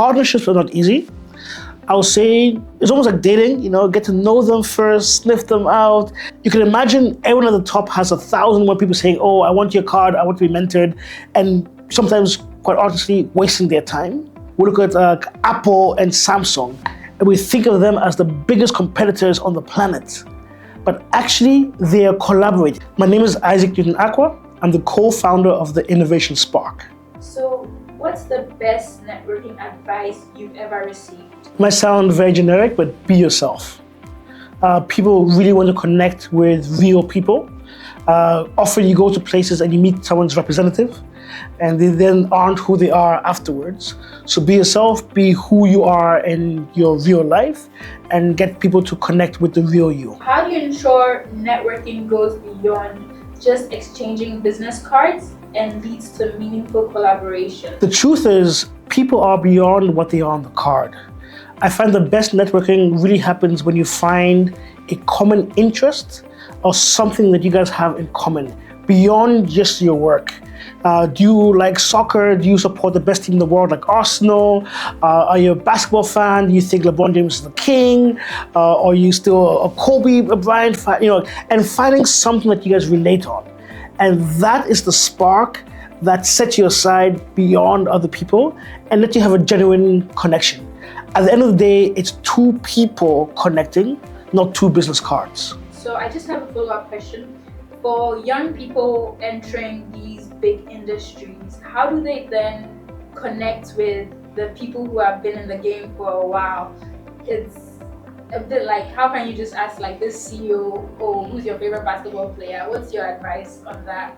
Partnerships are not easy. I would say it's almost like dating, get to know them first, sniff them out. You can imagine everyone at the top has 1,000 more people saying, oh, I want your card, I want to be mentored, and sometimes, quite honestly, wasting their time. We look at Apple and Samsung, and we think of them as the biggest competitors on the planet. But actually, they are collaborating. My name is Isaac Newton Acquah. I'm the co-founder of the Innovation Spark. So, what's the best networking advice you've ever received? It might sound very generic, but be yourself. People really want to connect with real people. Often you go to places and you meet someone's representative, and they then aren't who they are afterwards. So be yourself, be who you are in your real life, and get people to connect with the real you. How do you ensure networking goes beyond just exchanging business cards and leads to meaningful collaboration? The truth is, people are beyond what they are on the card. I find the best networking really happens when you find a common interest or something that you guys have in common beyond just your work. Do you like soccer? Do you support the best team in the world like Arsenal? Are you a basketball fan? Do you think LeBron James is the king? Are you still a Kobe Bryant fan? And finding something that you guys relate on. And that is the spark that sets you aside beyond other people and let you have a genuine connection. At the end of the day, it's two people connecting, not two business cards. So I just have a follow-up question. For young people entering these big industries, how do they then connect with the people who have been in the game for a while? It's a bit like, how can you just ask like this CEO, oh, who's your favorite basketball player? What's your advice on that?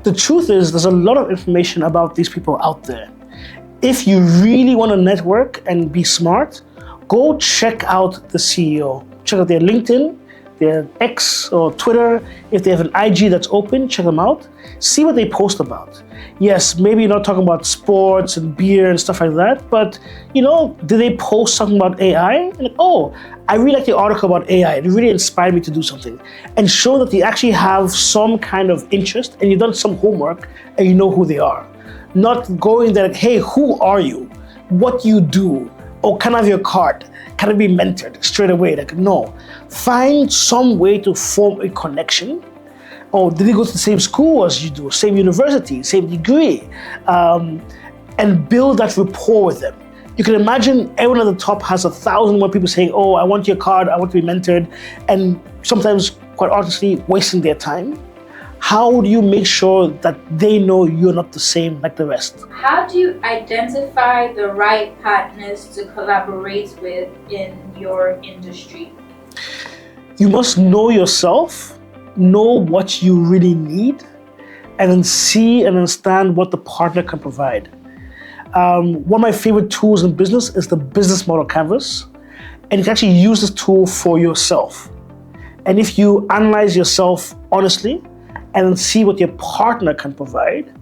The truth is, there's a lot of information about these people out there. If you really want to network and be smart, go check out the CEO. Check out their LinkedIn, their X or Twitter. If they have an IG that's open, check them out. See what they post about. Yes, maybe you're not talking about sports and beer and stuff like that, but did they post something about AI? And oh, I really like the article about AI. It really inspired me to do something. And show that they actually have some kind of interest and you've done some homework and you know who they are. Not going there like, hey, who are you? What do you do? Oh, can I have your card? Can I be mentored straight away? Like, no. Find some way to form a connection. Oh, did they go to the same school as you do? Same university, same degree? And build that rapport with them. You can imagine everyone at the top has 1,000 more people saying, oh, I want your card, I want to be mentored, and sometimes, quite honestly, wasting their time. How do you make sure that they know you're not the same like the rest? How do you identify the right partners to collaborate with in your industry? You must know yourself, know what you really need, and then see and understand what the partner can provide. One of my favorite tools in business is the business model canvas, and you can actually use this tool for yourself. And if you analyze yourself honestly, and then see what your partner can provide,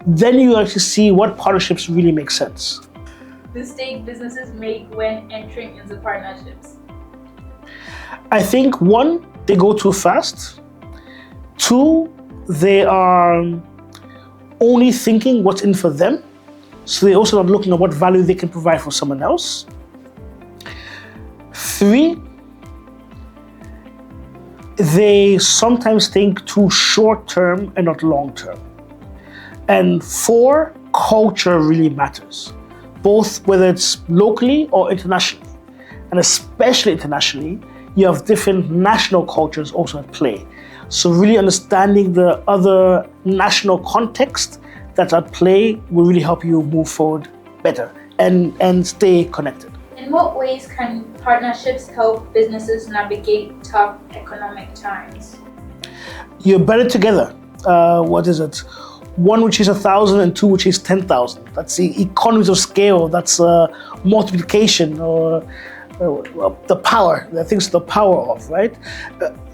then you actually see what partnerships really make sense. Mistake businesses make when entering into partnerships? I think 1, they go too fast. 2, they are only thinking what's in for them. So they're also not looking at what value they can provide for someone else. 3, they sometimes think too short-term and not long-term. And 4, culture really matters, both whether it's locally or internationally. And especially internationally, you have different national cultures also at play. So really understanding the other national context that's at play will really help you move forward better and stay connected. In what ways can partnerships help businesses navigate tough economic times? You're better together. What is it? 1 which is 1,000 and 2 which is 10,000. That's the economies of scale. That's multiplication or the power. I think it's the power of, right?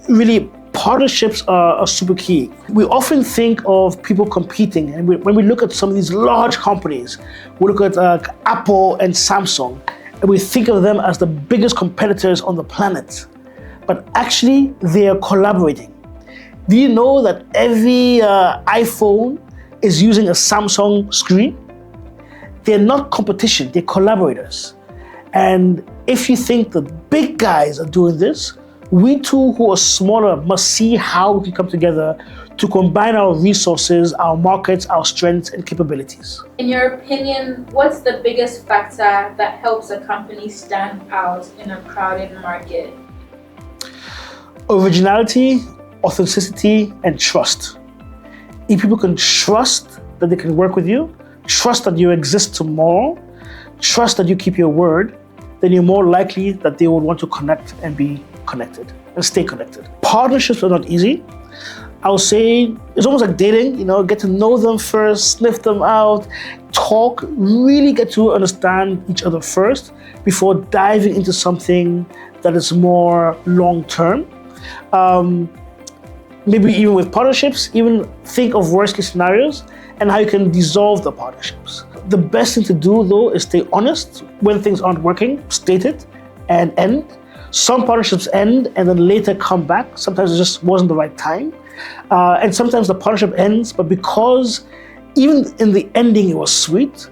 Really, partnerships are super key. We often think of people competing, and when we look at some of these large companies, we look at Apple and Samsung, and we think of them as the biggest competitors on the planet. But actually, they are collaborating. Do you know that every iPhone is using a Samsung screen? They're not competition, they're collaborators. And if you think the big guys are doing this, we too who are smaller must see how we can come together to combine our resources, our markets, our strengths and capabilities. In your opinion, what's the biggest factor that helps a company stand out in a crowded market? Originality, authenticity, and trust. If people can trust that they can work with you, trust that you exist tomorrow, trust that you keep your word, then you're more likely that they would want to connect and be connected and stay connected. Partnerships are not easy. I would say it's almost like dating, get to know them first, sniff them out, talk, really get to understand each other first before diving into something that is more long-term. Maybe even with partnerships, even think of worst-case scenarios and how you can dissolve the partnerships. The best thing to do, though, is stay honest. When things aren't working, state it and end. Some partnerships end and then later come back. Sometimes it just wasn't the right time. And sometimes the partnership ends, but because even in the ending it was sweet,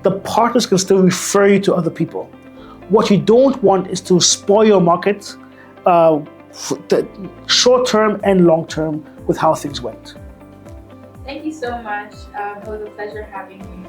the partners can still refer you to other people. What you don't want is to spoil your market, short-term and long-term, with how things went. Thank you so much. It was a pleasure having you.